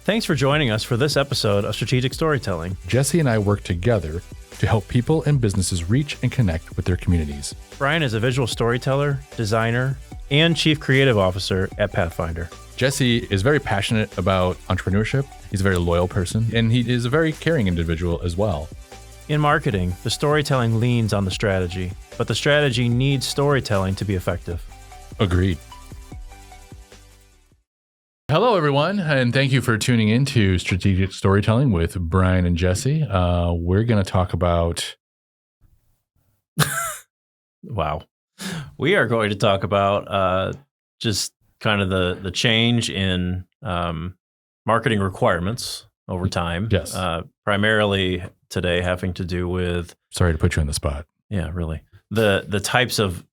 Thanks for joining us for this episode of Strategic Storytelling. Jesse and I work together to help people and businesses reach and connect with their communities. Brian is a visual storyteller, designer, and chief creative officer at Pathfinder. Jesse is very passionate about entrepreneurship. He's a very loyal person, and he is a very caring individual as well. In marketing, the storytelling leans on the strategy, but the strategy needs storytelling to be effective. Agreed. Hello, everyone, and thank you for tuning in to Strategic Storytelling with Brian and Jesse. We're going to talk about... Wow. We are going to talk about just kind of the change in marketing requirements over time. Yes. Primarily today having to do with... Sorry to put you on the spot. Yeah, really. The types of...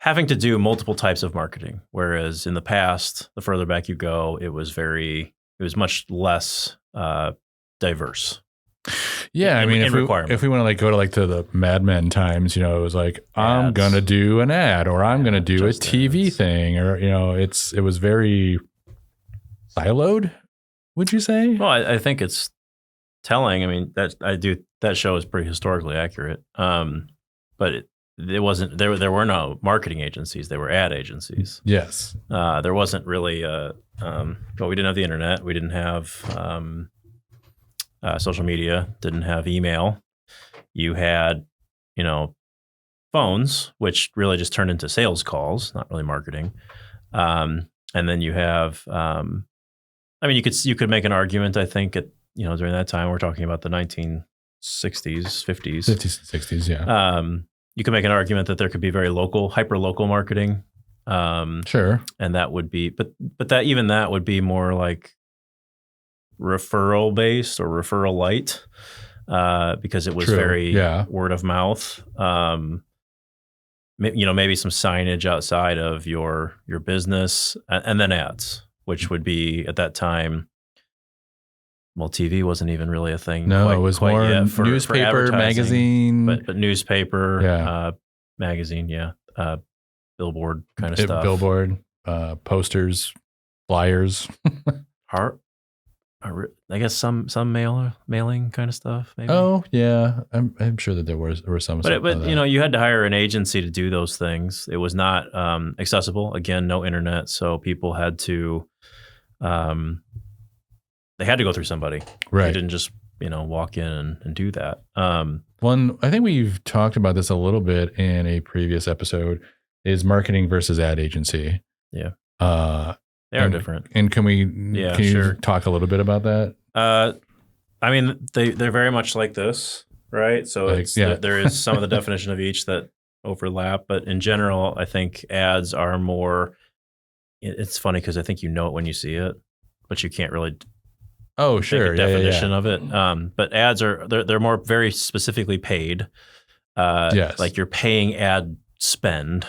having to do multiple types of marketing, whereas in the past, the further back you go, it was much less diverse. Yeah, if we want to go to the Mad Men times, it was like, I'm going to do an ad, or I'm going to do a TV ads. Thing, or, it was very siloed, would you say? Well, I think it's telling. That show is pretty historically accurate. But it wasn't, there were no marketing agencies. They were ad agencies. Yes. There wasn't really, we didn't have the internet. We didn't have social media, didn't have email. You had, phones, which really just turned into sales calls, not really marketing. And then you have, you could make an argument, I think, during that time, we're talking about the 1960s, 50s. 50s, 60s, yeah. You can make an argument that there could be very local, hyper-local marketing. Sure. And that would be, but that would be more like referral-based or referral light, because it was very word of mouth. Maybe some signage outside of your business, and then ads, which would be at that time. Well, TV wasn't even really a thing. No, it was more newspaper, magazine. But newspaper, magazine, billboard kind of stuff. Billboard, posters, flyers. I guess some mailing kind of stuff, maybe. Oh, yeah. I'm sure that there were some. But you had to hire an agency to do those things. It was not accessible. Again, no internet. So people had to... they had to go through somebody. Right. They didn't just, walk in and do that. I think we've talked about this a little bit in a previous episode, is marketing versus ad agency. Yeah. They are different. And can you talk a little bit about that? They're very much like this, right? So there is some of the definition of each that overlap, but in general, I think ads are more, it's funny because I think it when you see it, but you can't really... Oh, sure. Definition of it. But ads they're more very specifically paid. Yes. Like you're paying ad spend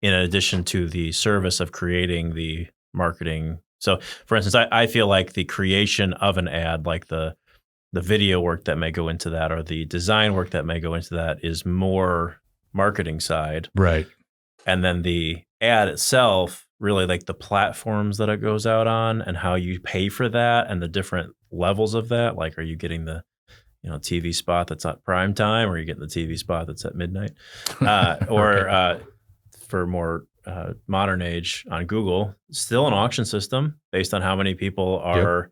in addition to the service of creating the marketing. So for instance, I feel like the creation of an ad, like the video work that may go into that, or the design work that may go into that, is more marketing side. Right. And then the ad itself, really like the platforms that it goes out on and how you pay for that and the different levels of that. Like, are you getting the, TV spot that's at prime time, or are you getting the TV spot that's at midnight? Or for more modern age on Google, still an auction system based on how many people are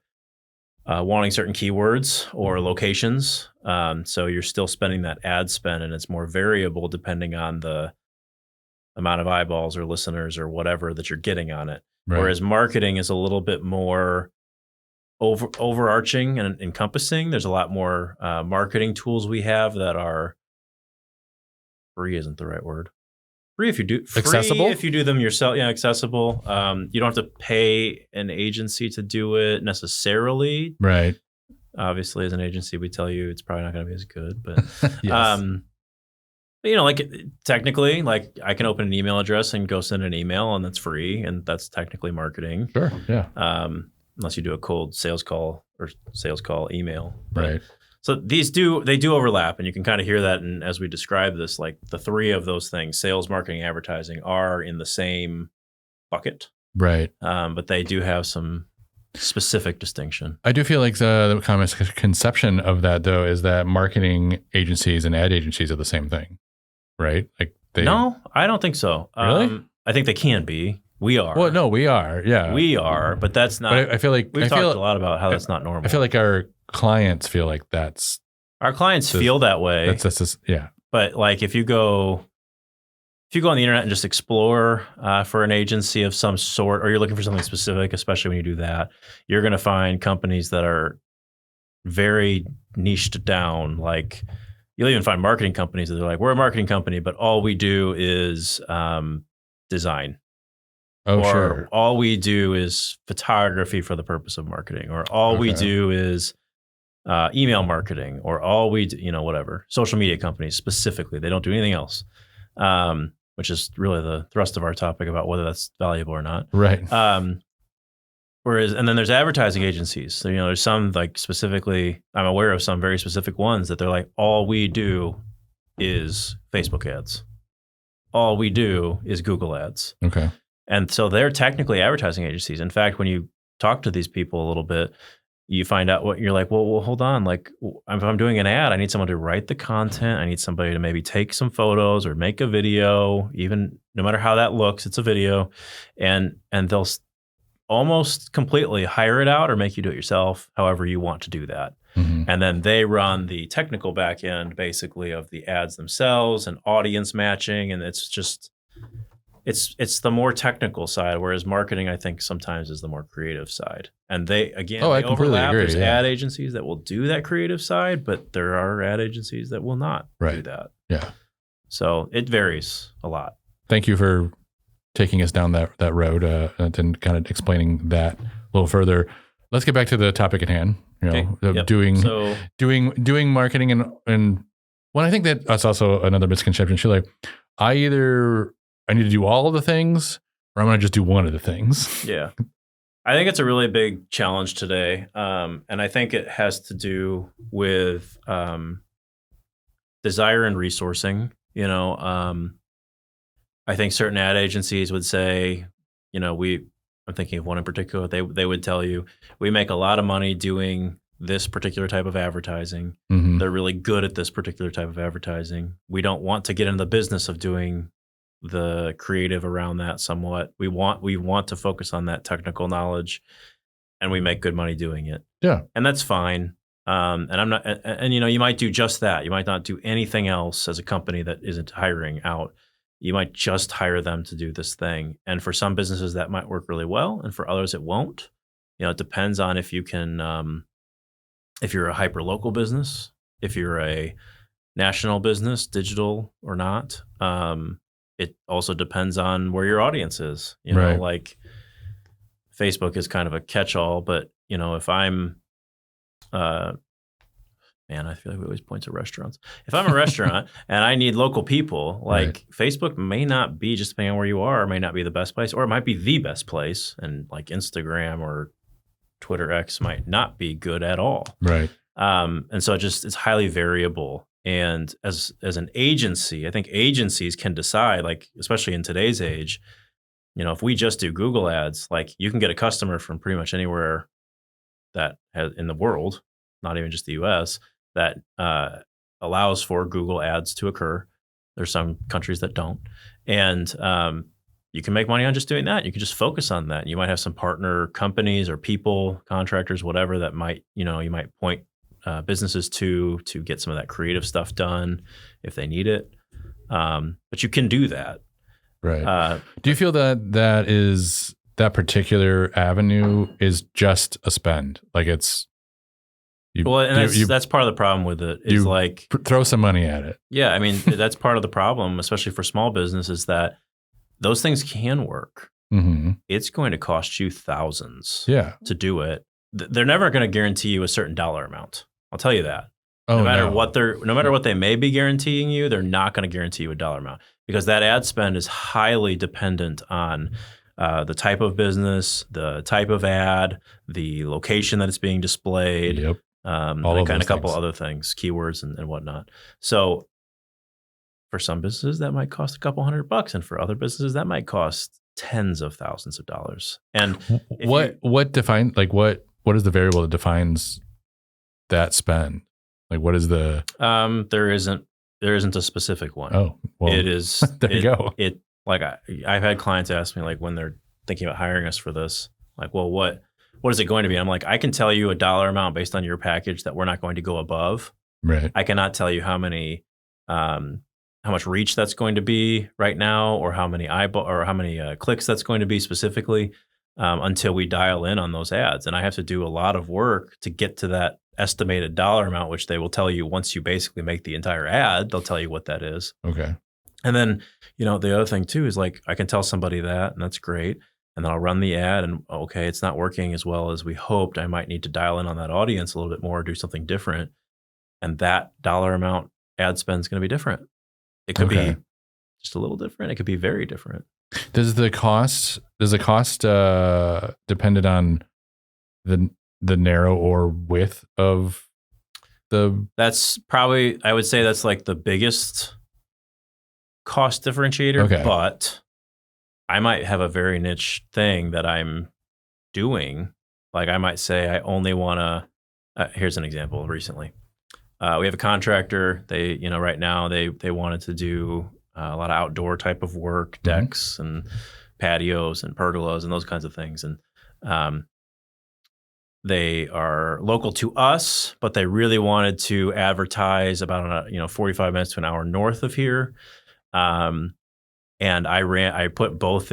wanting certain keywords or locations. So you're still spending that ad spend, and it's more variable depending on the amount of eyeballs or listeners or whatever that you're getting on it. Right. Whereas marketing is a little bit more overarching and encompassing. There's a lot more marketing tools we have that are free, isn't the right word. Free if you do accessible. If you do them yourself, accessible. You don't have to pay an agency to do it necessarily. Right. Obviously, as an agency, we tell you it's probably not going to be as good, but yes. Technically, I can open an email address and go send an email, and that's free, and that's technically marketing. Sure, yeah. Unless you do a cold sales call or sales call email. Right. So they do overlap, and you can kind of hear that. And as we describe this, like the three of those things, sales, marketing, advertising, are in the same bucket. Right. But they do have some specific distinction. I do feel like the common conception of that, though, is that marketing agencies and ad agencies are the same thing, right? Like No, I don't think so. Really? I think they can be. We are. Well, no, we are. Yeah, we are, but that's not. But I feel like we've talked a lot about how that's not normal. I feel like our clients feel like that's. Our clients feel that way. That's yeah. But like if you go on the internet and just explore for an agency of some sort, or you're looking for something specific, especially when you do that, you're going to find companies that are very niched down. Like you'll even find marketing companies that are like, we're a marketing company, but all we do is design. Oh, or sure. all we do is photography for the purpose of marketing, or all we do is email marketing, or all we do, whatever. Social media companies specifically, they don't do anything else, which is really the thrust of our topic about whether that's valuable or not. Right. Whereas, and then there's advertising agencies. So, there's some like specifically, I'm aware of some very specific ones that they're like, all we do is Facebook ads. All we do is Google ads. Okay. And so they're technically advertising agencies. In fact, when you talk to these people a little bit, you find out what you're like, well, hold on. Like if I'm doing an ad, I need someone to write the content. I need somebody to maybe take some photos or make a video, even no matter how that looks, it's a video. And they'll almost completely hire it out or make you do it yourself, however you want to do that. Mm-hmm. And then they run the technical back end basically of the ads themselves and audience matching. And it's just, it's the more technical side, whereas marketing, I think, sometimes is the more creative side. And they I completely agree. There's ad agencies that will do that creative side, but there are ad agencies that will not do that. Yeah. So it varies a lot. Thank you for taking us down that road and kind of explaining that a little further. Let's get back to the topic at hand. Doing marketing and when I think that that's also another misconception. She's like, I need to do all of the things, or I'm going to just do one of the things. Yeah. I think it's a really big challenge today. And I think it has to do with desire and resourcing. I think certain ad agencies would say, I'm thinking of one in particular, they would tell you, we make a lot of money doing this particular type of advertising. Mm-hmm. They're really good at this particular type of advertising. We don't want to get into the business of doing the creative around that somewhat. We want to focus on that technical knowledge, and we make good money doing it. Yeah. And that's fine. And I'm not, and you might do just that. You might not do anything else as a company that isn't hiring out. You might just hire them to do this thing. And for some businesses that might work really well, and for others it won't. It depends on if you can, if you're a hyper local business, if you're a national business, digital or not. It also depends on where your audience is. Like Facebook is kind of a catch-all, but if I'm, I feel like we always point to restaurants. If I'm a restaurant and I need local people, like Facebook may not be, just depending on where you are, may not be the best place, or it might be the best place. And like Instagram or Twitter X might not be good at all. Right. And so it's highly variable. And as an agency, I think agencies can decide, like, especially in today's age, if we just do Google ads, like you can get a customer from pretty much anywhere that has in the world, not even just the US, that allows for Google ads to occur. There's some countries that don't. And you can make money on just doing that. You can just focus on that. You might have some partner companies or people, contractors, whatever, that might, you might point businesses to get some of that creative stuff done if they need it. But you can do that. Right. Do you feel that particular avenue is just a spend? Like it's, that's part of the problem with it is like throw some money at it. Yeah. I mean, that's part of the problem, especially for small businesses, that those things can work. Mm-hmm. It's going to cost you thousands to do it. They're never going to guarantee you a certain dollar amount. I'll tell you that. No matter what they may be guaranteeing you, they're not going to guarantee you a dollar amount, because that ad spend is highly dependent on the type of business, the type of ad, the location that it's being displayed, and a couple other things, keywords and whatnot. So for some businesses that might cost a couple $100, and for other businesses that might cost tens of thousands of dollars. And what is the variable that defines that spend? Like, what is the? There isn't a specific one. Oh, well, it is. There you go. Like I've had clients ask me, like, when they're thinking about hiring us for this, like, well, what is it going to be? I'm like, I can tell you a dollar amount based on your package that we're not going to go above. Right. I cannot tell you how much reach that's going to be right now, or how many clicks that's going to be specifically, until we dial in on those ads. And I have to do a lot of work to get to that estimated dollar amount, which they will tell you once you basically make the entire ad. They'll tell you what that is. Okay. And then, the other thing too is, like, I can tell somebody that, and that's great. And then I'll run the ad, and okay, it's not working as well as we hoped. I might need to dial in on that audience a little bit more, do something different. And that dollar amount ad spend is going to be different. It could be just a little different. It could be very different. Does the cost dependent on the narrow or width of the? That's probably, I would say that's like the biggest cost differentiator. Okay. But I might have a very niche thing that I'm doing. Like, I might say I only want to. Here's an example. Recently, we have a contractor. They, right now they wanted to do a lot of outdoor type of work, decks and patios and pergolas and those kinds of things. And they are local to us, but they really wanted to advertise about 45 minutes to an hour north of here. And I put both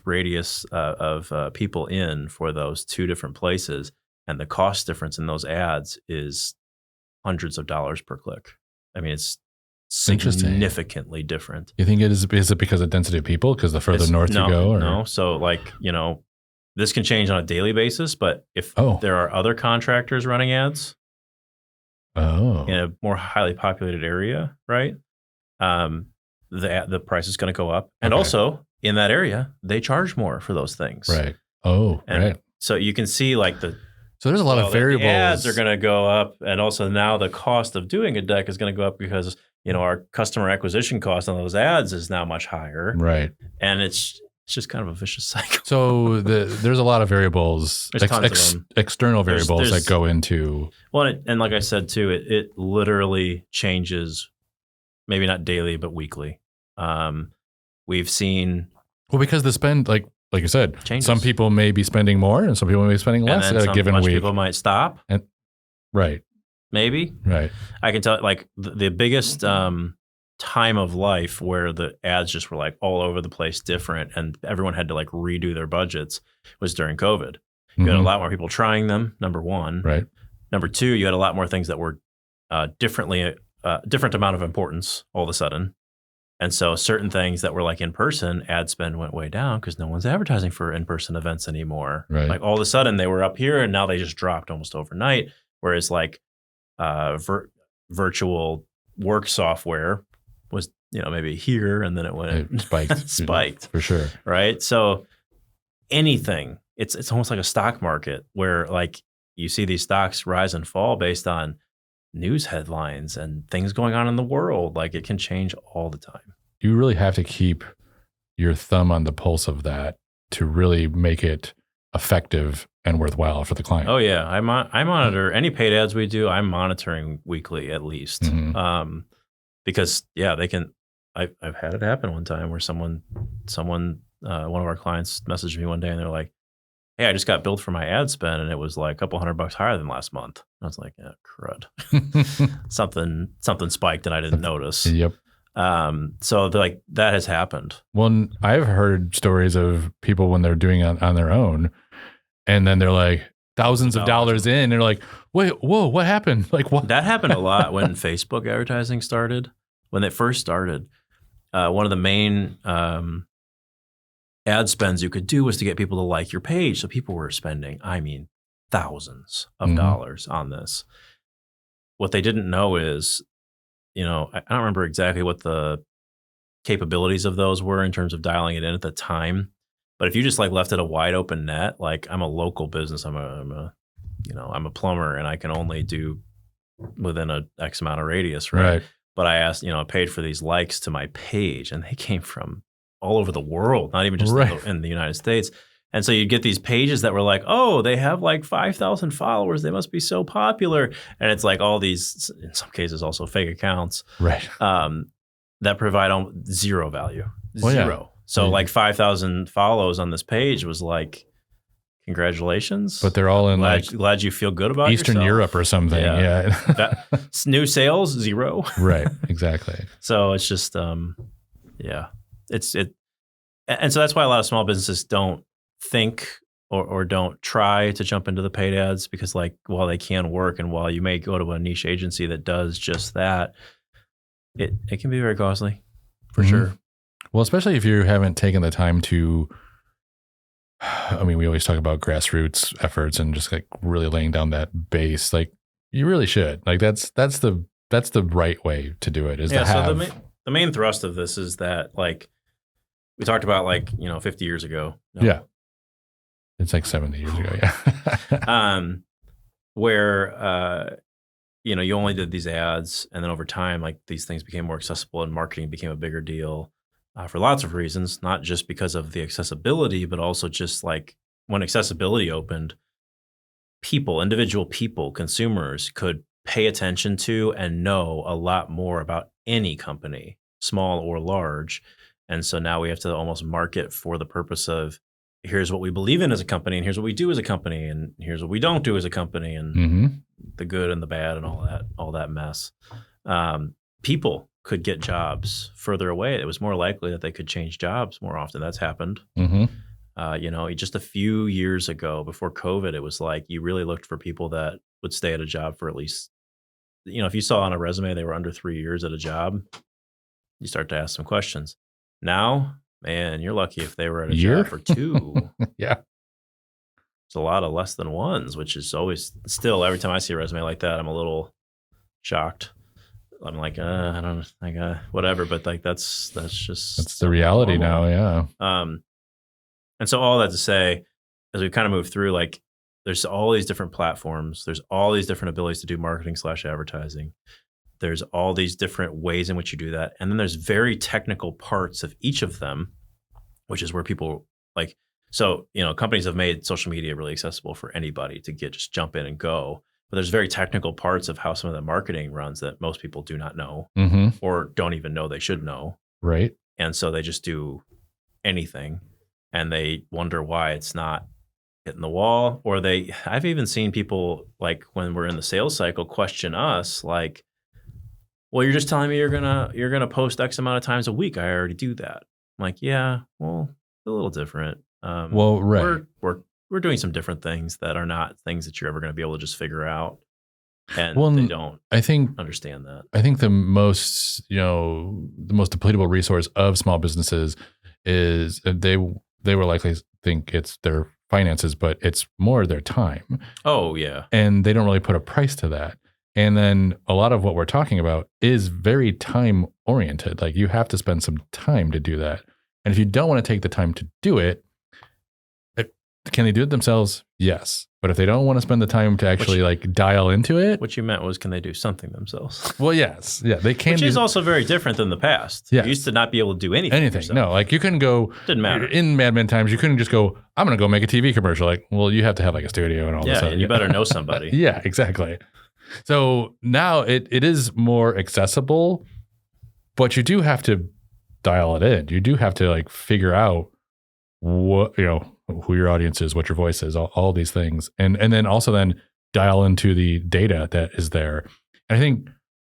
radius of people in for those two different places, and the cost difference in those ads is hundreds of dollars per click. I mean, it's significantly different. You think is it because of density of people? Because the further north you go? Or? No. So, like, this can change on a daily basis, but if there are other contractors running ads in a more highly populated area, right? The price is going to go up. And also in that area, they charge more for those things. Right. Oh, right. So you can see, like, so there's a lot of variables. The ads are going to go up, and also now the cost of doing a deck is going to go up because our customer acquisition cost on those ads is now much higher. Right. And it's just kind of a vicious cycle. So there's a lot of variables, external variables that go into. Well, and like I said too, it literally changes, maybe not daily but weekly. We've seen because the spend, like you said, changes. Some people may be spending more and some people may be spending less at a given week. People might stop. Right. Maybe. Right. I can tell, like, the biggest time of life where the ads just were, like, all over the place, different, and everyone had to, like, redo their budgets was during COVID. You had a lot more people trying them, number one. Right. Number two, you had a lot more things that were different amount of importance all of a sudden. And so certain things that were, like, in person, ad spend went way down because no one's advertising for in-person events anymore. Right. Like, all of a sudden they were up here and now they just dropped almost overnight. Whereas, like, virtual work software was, maybe here, and then it went spiked for sure. Right. So anything, it's almost like a stock market where, like, you see these stocks rise and fall based on news headlines and things going on in the world. Like, it can change all the time. You really have to keep your thumb on the pulse of that to really make it effective and worthwhile for the client. Oh yeah. I monitor any paid ads we do. I'm monitoring weekly at least. Because they can, I've had it happen one time where someone, one of our clients messaged me one day and they're like, hey, I just got billed for my ad spend and it was like a couple $100 higher than last month. I was like, yeah, crud. something spiked and I didn't notice. Yep. So like that has happened. Well, I've heard stories of people when they're doing it on their own, and then they're like thousands of dollars in, and they're like, wait, whoa, what happened? Like, what? That happened a lot when Facebook advertising started. When it first started, one of the main ad spends you could do was to get people to like your page. So people were spending, thousands of dollars on this. What they didn't know is, I don't remember exactly what the capabilities of those were in terms of dialing it in at the time. But if you just, like, left it a wide open net, like, I'm a local business, I'm a plumber, and I can only do within a X amount of radius, right? But I asked, I paid for these likes to my page, and they came from all over the world, not even just in the United States. And so you'd get these pages that were like, oh, they have like 5,000 followers. They must be so popular. And it's like all these, in some cases, also fake accounts. Right. That provide zero value. Well, zero. Yeah. So like 5,000 follows on this page was like, congratulations. But they're all in glad you feel good about Eastern yourself. Europe or something. Yeah. New sales, zero. Right. Exactly. So it's just, and so that's why a lot of small businesses don't think or don't try to jump into the paid ads, because like, while they can work and while you may go to a niche agency that does just that, it can be very costly for sure. Well, especially if you haven't taken the time to, I mean, we always talk about grassroots efforts and just like really laying down that base. Like you really should. Like that's the right way to do it. So the main thrust of this is that, like we talked about, like, 50 years ago. No. Yeah. It's like 70 years ago. Yeah. Where, you only did these ads, and then over time, like these things became more accessible and marketing became a bigger deal for lots of reasons, not just because of the accessibility, but also just like when accessibility opened, individual people, consumers could pay attention to and know a lot more about any company, small or large. And so now we have to almost market for the purpose of, here's what we believe in as a company, and here's what we do as a company, and here's what we don't do as a company, and the good and the bad and all that mess. People could get jobs further away. It was more likely that they could change jobs more often. That's happened. Just a few years ago, before COVID, it was like you really looked for people that would stay at a job for at least, if you saw on a resume they were under 3 years at a job, you start to ask some questions. Now, man, you're lucky if they were at a job for 2. Yeah. It's a lot of less than ones, which is always still, every time I see a resume like that, I'm a little shocked. I'm like, I don't, like, whatever. But like, that's the reality now. Yeah. And so all that to say, as we kind of move through, like, there's all these different platforms. There's all these different abilities to do marketing / advertising. There's all these different ways in which you do that. And then there's very technical parts of each of them, which is where people like, so, companies have made social media really accessible for anybody to just jump in and go. But there's very technical parts of how some of the marketing runs that most people do not know or don't even know they should know. Right. And so they just do anything, and they wonder why it's not hitting the wall. Or I've even seen people, like, when we're in the sales cycle, question us like, well, you're just telling me you're gonna post X amount of times a week. I already do that. I'm like, yeah, well, it's a little different. Well, right. We're doing some different things that are not things that you're ever going to be able to just figure out. And they don't understand that. I think the most depletable resource of small businesses is they will likely think it's their finances, but it's more their time. Oh, yeah. And they don't really put a price to that. And then a lot of what we're talking about is very time oriented. Like you have to spend some time to do that. And if you don't want to take the time to do it, can they do it themselves? Yes. But if they don't want to spend the time to actually dial into it. What you meant was, can they do something themselves? Well, yes. Yeah, they can. Which is also very different than the past. Yes. You used to not be able to do anything. Yourself. No, like you couldn't go. Didn't matter. In Mad Men times, you couldn't just go, I'm going to go make a TV commercial. Like, well, you have to have like a studio and all this stuff. And you better know somebody. Yeah, exactly. So now it is more accessible, but you do have to dial it in. You do have to like figure out what, who your audience is, what your voice is, all these things. And then also then dial into the data that is there. And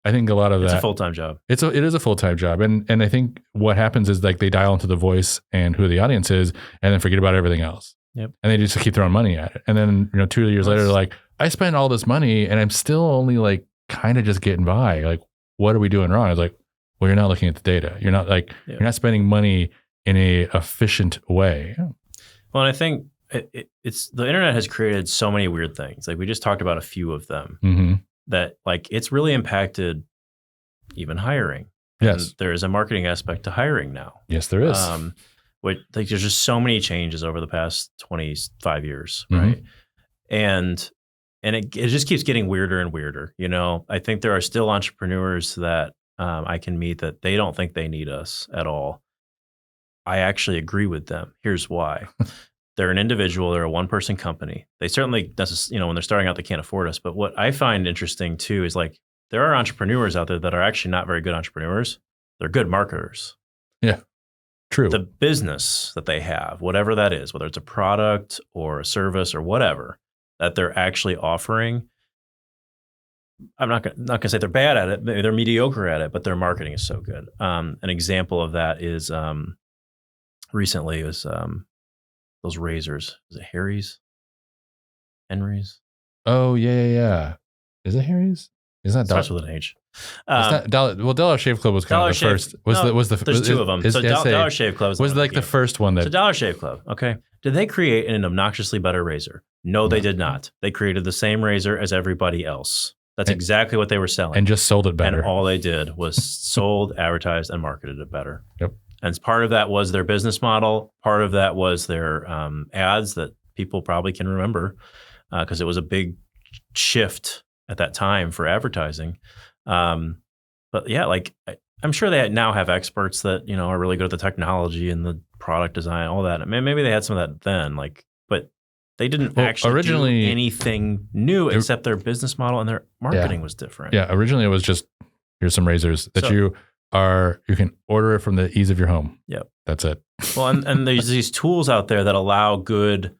I think a lot of it's a full-time job. It is a full-time job. And I think what happens is like they dial into the voice and who the audience is and then forget about everything else. Yep. And they just keep throwing money at it. And then, 2 years later, they're like, I spent all this money and I'm still only like kind of just getting by. Like, what are we doing wrong? I was like, well, you're not looking at the data. You're not you're not spending money in a efficient way. Well, and I think it's the internet has created so many weird things. Like we just talked about a few of them that like it's really impacted even hiring. Yes. And there is a marketing aspect to hiring now. Yes, there is. There's just so many changes over the past 25 years, right? And it just keeps getting weirder and weirder. I think there are still entrepreneurs that I can meet that they don't think they need us at all. I actually agree with them. Here's why. They're an individual. They're a one-person company. They certainly, when they're starting out, they can't afford us. But what I find interesting too is like there are entrepreneurs out there that are actually not very good entrepreneurs. They're good marketers. Yeah, true. The business that they have, whatever that is, whether it's a product or a service or whatever that they're actually offering, I'm not gonna say they're bad at it. Maybe they're mediocre at it, but their marketing is so good. An example of that is recently it was those razors. Is it Harry's? Henry's? Oh yeah. Is it Harry's? Is that starts with an H? Dollar Shave Club was kind of the first. There's two of them. So Dollar Shave Club was like the first one that. So Dollar Shave Club. Okay. Did they create an obnoxiously better razor? No, they did not. They created the same razor as everybody else. That's exactly what they were selling. And just sold it better. And all they did was sold, advertised, and marketed it better. Yep. And part of that was their business model. Part of that was their ads that people probably can remember because it was a big shift at that time for advertising. But yeah, like I'm sure they now have experts that, are really good at the technology and the product design, all that. Maybe they had some of that then, but they didn't actually do anything new except their business model and their marketing was different. Yeah. Originally it was just, here's some razors that you can order it from the ease of your home. Yep. That's it. Well, and there's these tools out there that allow good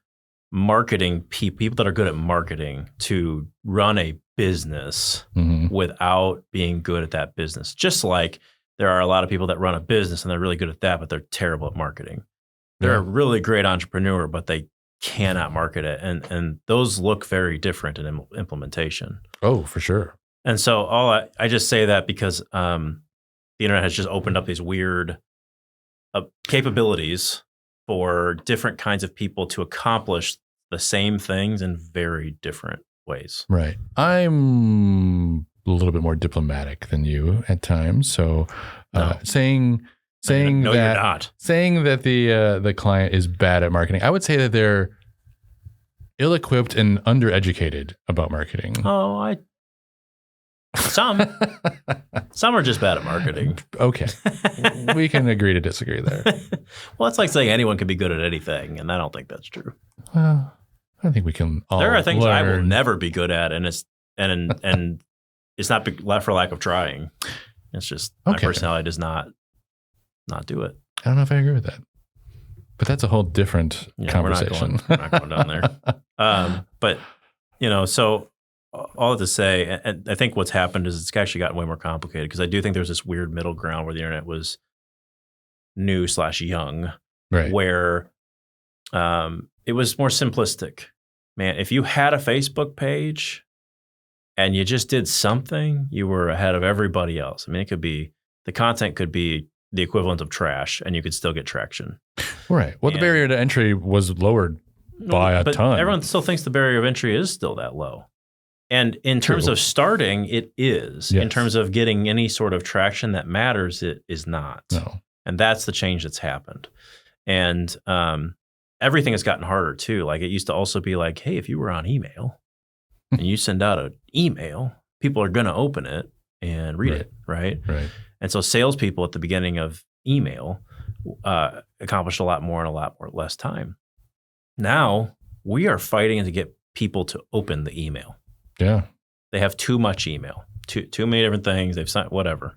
marketing people that are good at marketing to run a business without being good at that business. Just like there are a lot of people that run a business and they're really good at that, but they're terrible at marketing. They're a really great entrepreneur, but they cannot market it. And those look very different in implementation. Oh, for sure. And so I just say that because the internet has just opened up these weird capabilities for different kinds of people to accomplish the same things in very different ways. Right. I'm a little bit more diplomatic than you at times. So saying no, that you're not. Saying that the client is bad at marketing, I would say that they're ill-equipped and undereducated about marketing. Oh, some are just bad at marketing. Okay. We can agree to disagree there. Well, it's like saying anyone can be good at anything, and I don't think that's true. Well, I think we can all There are things learn. I will never be good at, and it's not for lack of trying. It's just my personality does not do it. I don't know if I agree with that. But that's a whole different conversation. We're not going down there. But, so all to say, and I think what's happened is it's actually gotten way more complicated because I do think there's this weird middle ground where the internet was new/young, right? Where it was more simplistic. Man, if you had a Facebook page and you just did something, you were ahead of everybody else. I mean, the content could be the equivalent of trash and you could still get traction. Right. Well, the barrier to entry was lowered by a ton. Everyone still thinks the barrier of entry is still that low. And in terms of starting, it is. Yes. In terms of getting any sort of traction that matters, it is not. No. And that's the change that's happened. And everything has gotten harder too. Like it used to also be like, hey, if you were on email and you send out an email, people are going to open it and read it, right? Right. And so salespeople at the beginning of email accomplished a lot more in a lot more less time. Now we are fighting to get people to open the email. Yeah. They have too much email, too many different things. They've signed whatever.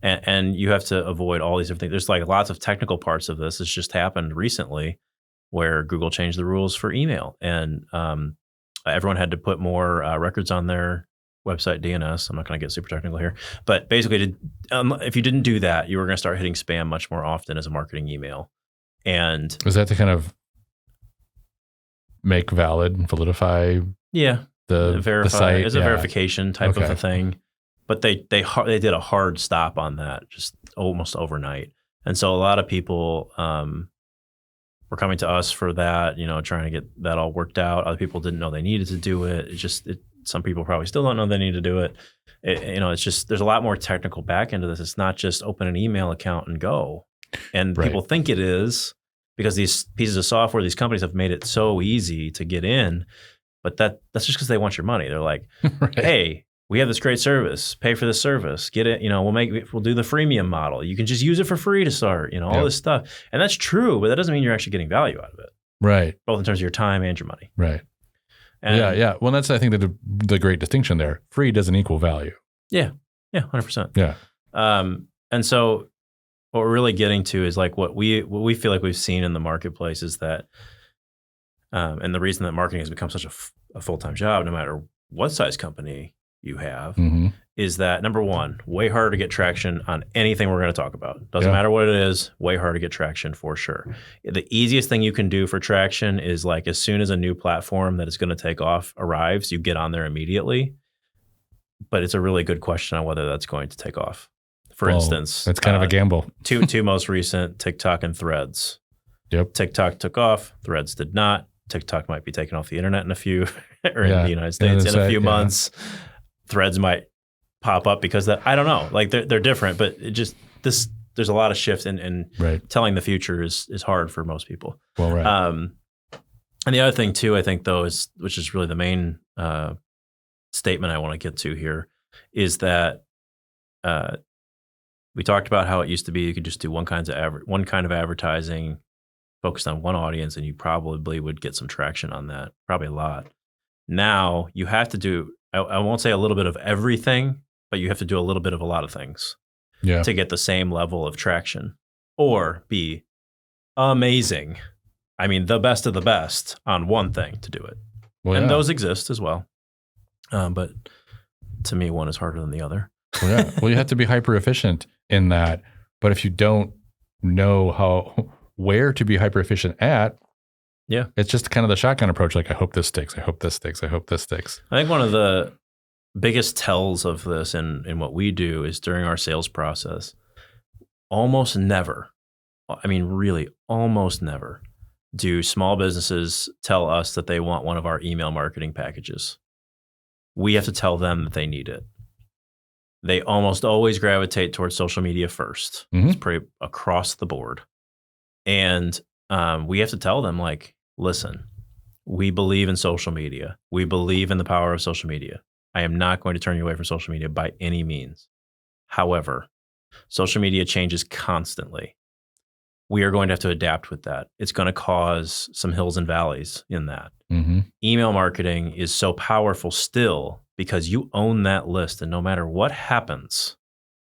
And you have to avoid all these different things. There's like lots of technical parts of this. It's just happened recently where Google changed the rules for email. And everyone had to put more records on their website DNS. I'm not going to get super technical here. But basically, if you didn't do that, you were going to start hitting spam much more often as a marketing email. And was that to kind of make valid and validify the site? It's a verification type of a thing. But they did a hard stop on that just almost overnight. And so a lot of people were coming to us for that, trying to get that all worked out. Other people didn't know they needed to do it. Some people probably still don't know they need to do it. It's just there's a lot more technical back into this. It's not just open an email account and go. And people think it is because these pieces of software, these companies have made it so easy to get in. But that's just because they want your money. They're like, hey, we have this great service, pay for this service, get it, we'll do the freemium model. You can just use it for free to start, all this stuff. And that's true, but that doesn't mean you're actually getting value out of it. Right. Both in terms of your time and your money. Right. And yeah. Well, that's, I think, the great distinction there. Free doesn't equal value. Yeah. Yeah. 100%. Yeah. And so what we're really getting to is like what we feel like we've seen in the marketplace is that, and the reason that marketing has become such a full-time job, no matter what size company you have, is that number one, way harder to get traction on anything we're going to talk about. Doesn't matter what it is, way harder to get traction for sure. The easiest thing you can do for traction is like as soon as a new platform that is going to take off arrives, you get on there immediately. But it's a really good question on whether that's going to take off. For instance, that's kind of a gamble. two most recent, TikTok and Threads. Yep. TikTok took off, Threads did not. TikTok might be taken off the internet in a few, or in the United States in a few months. Threads might pop up because I don't know. Like they're different, but there's a lot of shift and telling the future is hard for most people. Well, right. And the other thing too, I think though, which is really the main statement I want to get to here, is that we talked about how it used to be you could just do one kind of advertising focused on one audience, and you probably would get some traction on that, probably a lot. Now you have to do, I won't say a little bit of everything, but you have to do a little bit of a lot of things to get the same level of traction or be amazing. I mean, the best of the best on one thing to do it. Well, and those exist as well. But to me, one is harder than the other. Well, you have to be hyper efficient in that. But if you don't know where to be hyper efficient at, it's just kind of the shotgun approach. Like, I hope this sticks. I hope this sticks. I hope this sticks. I think one of the biggest tells of this in what we do is during our sales process, almost never, I mean, really almost never do small businesses tell us that they want one of our email marketing packages. We have to tell them that they need it. They almost always gravitate towards social media first. It's pretty across the board. And we have to tell them, like, listen, we believe in social media. We believe in the power of social media. I am not going to turn you away from social media by any means. However, social media changes constantly. We are going to have to adapt with that. It's going to cause some hills and valleys in that. Email marketing is so powerful still because you own that list, and no matter what happens,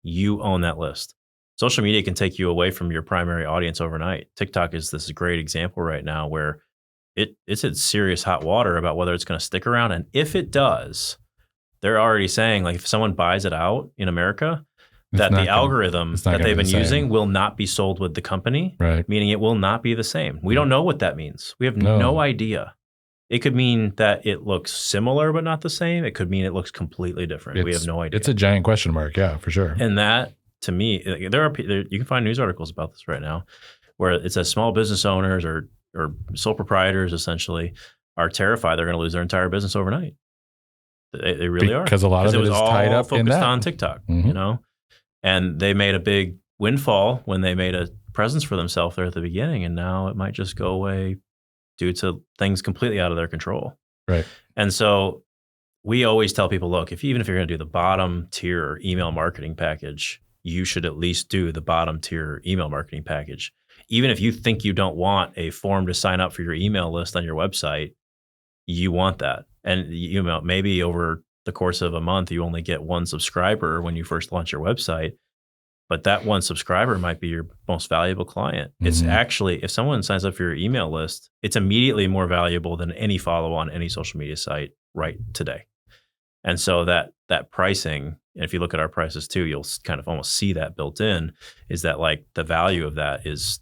you own that list. Social media can take you away from your primary audience overnight. TikTok is this great example right now where it's in serious hot water about whether it's going to stick around. And if it does, they're already saying, like, if someone buys it out in America, that the algorithm that they've been using will not be sold with the company, meaning it will not be the same. We don't know what that means. We have no idea. It could mean that it looks similar but not the same. It could mean it looks completely different. We have no idea. It's a giant question mark, yeah, for sure. And that, to me, you can find news articles about this right now where it says small business owners or sole proprietors essentially are terrified they're going to lose their entire business overnight. They really are. Because a lot of it is tied up in that. Focused on TikTok, and they made a big windfall when they made a presence for themselves there at the beginning, and now it might just go away due to things completely out of their control. Right. And so we always tell people, look, even if you're going to do the bottom tier email marketing package, you should at least do the bottom tier email marketing package. Even if you think you don't want a form to sign up for your email list on your website, you want that. And maybe over the course of a month, you only get one subscriber when you first launch your website, but that one subscriber might be your most valuable client. It's actually, if someone signs up for your email list, it's immediately more valuable than any follow on any social media site right today. And so that pricing, and if you look at our prices too, you'll kind of almost see that built in, is that like the value of that is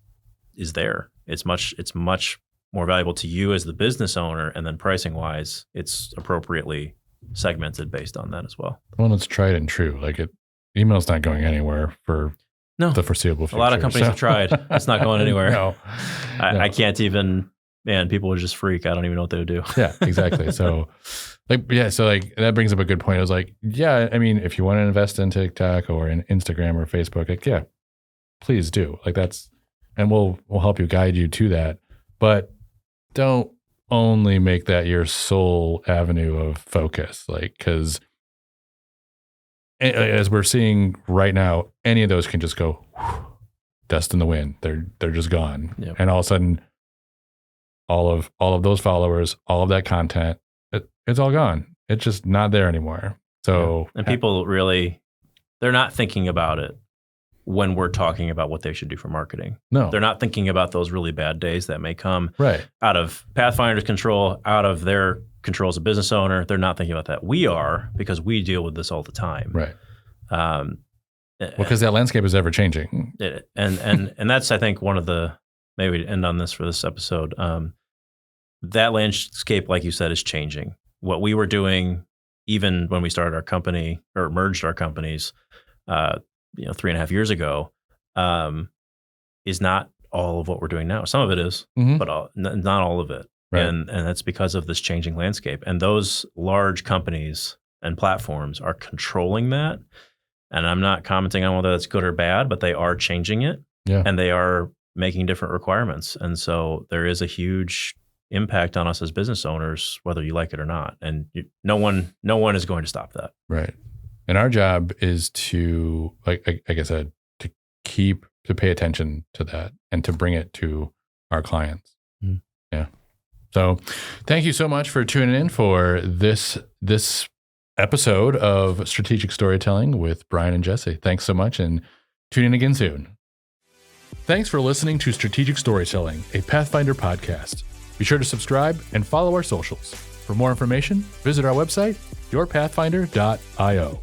there. It's much more valuable to you as the business owner, and then pricing wise, it's appropriately segmented based on that as well. Well, it's tried and true. Like email's not going anywhere for the foreseeable future. A lot of companies have tried. It's not going anywhere. No. I can't even, people would just freak. I don't even know what they would do. Yeah, exactly. So that brings up a good point. I was like, I mean, if you want to invest in TikTok or in Instagram or Facebook, like, please do. Like and we'll help you, guide you to that. But don't only make that your sole avenue of focus. Like, because as we're seeing right now, any of those can just go dust in the wind. They're just gone. Yep. And all of a sudden, all of those followers, all of that content, it's all gone. It's just not there anymore. So, and people really, they're not thinking about it when we're talking about what they should do for marketing. No, they're not thinking about those really bad days that may come out of Pathfinder's control, out of their control as a business owner. They're not thinking about that. We are, because we deal with this all the time. Right. Because that landscape is ever changing. And that's, I think, one of the, maybe to end on this for this episode, that landscape, like you said, is changing. What we were doing, even when we started our company or merged our companies, 3.5 years ago, is not all of what we're doing now. Some of it is, but not all of it. Right. And that's because of this changing landscape. And those large companies and platforms are controlling that. And I'm not commenting on whether that's good or bad, but they are changing it. Yeah. And they are making different requirements. And so there is a huge impact on us as business owners, whether you like it or not. And no one is going to stop that. Right. And our job is to, like I said, to pay attention to that and to bring it to our clients. Mm-hmm. Yeah. So thank you so much for tuning in for this episode of Strategic Storytelling with Brian and Jesse. Thanks so much, and tune in again soon. Thanks for listening to Strategic Storytelling, a Pathfinder podcast. Be sure to subscribe and follow our socials. For more information, visit our website, yourpathfinder.io.